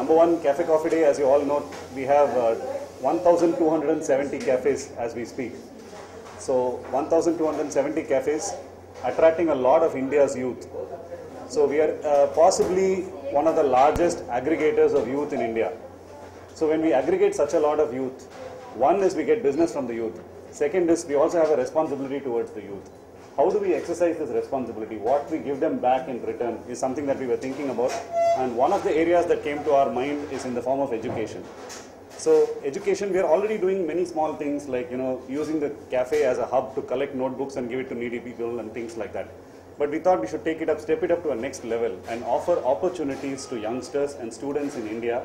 number one, Cafe Coffee Day, as you all know, we have 1,270 cafes as we speak. So 1,270 cafes attracting a lot of India's youth. So we are possibly one of the largest aggregators of youth in India. So when we aggregate such a lot of youth, one is we get business from the youth. Second is we also have a responsibility towards the youth. How do we exercise this responsibility? What we give them back in return is something that we were thinking about. And one of the areas that came to our mind is in the form of education. So education, we are already doing many small things like, using the cafe as a hub to collect notebooks and give it to needy people and things like that. But we thought we should take it up, step it up to a next level and offer opportunities to youngsters and students in India.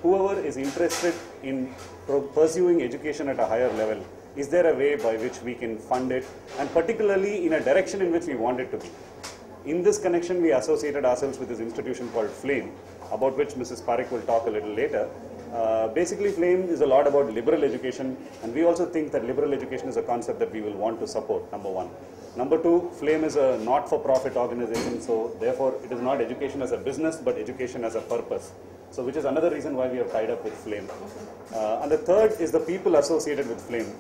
Whoever is interested in pursuing education at a higher level, is there a way by which we can fund it, and particularly in a direction in which we want it to be? In this connection, we associated ourselves with this institution called FLAME, about which Mrs. Parekh will talk a little later. Basically, FLAME is a lot about liberal education, and we also think that liberal education is a concept that we will want to support, number one. Number two, FLAME is a not-for-profit organization, so therefore it is not education as a business, but education as a purpose. So which is another reason why we have tied up with FLAME. And the third is the people associated with FLAME.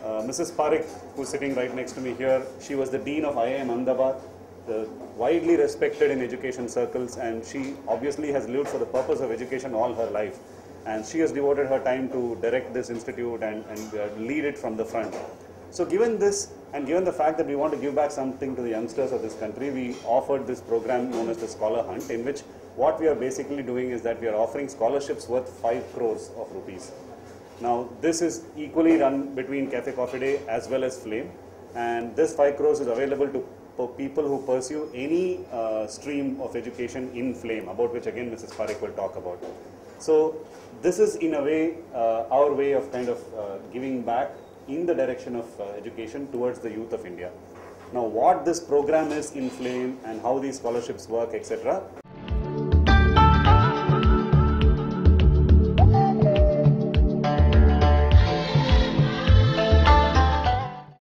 Mrs. Parekh, who's sitting right next to me here, she was the Dean of IIM Ahmedabad, widely respected in education circles, and she obviously has lived for the purpose of education all her life. And she has devoted her time to direct this institute and lead it from the front. So given this, and given the fact that we want to give back something to the youngsters of this country, we offered this program known as the Scholar Hunt, in which what we are basically doing is that we are offering scholarships worth 5 crores of rupees. Now, this is equally run between Cafe Coffee Day as well as FLAME, and this 5 crores is available to people who pursue any stream of education in FLAME, about which again Mrs. Parekh will talk about. So, this is in a way our way of kind of giving back in the direction of education towards the youth of India. Now, what this program is in FLAME and how these scholarships work, etc.,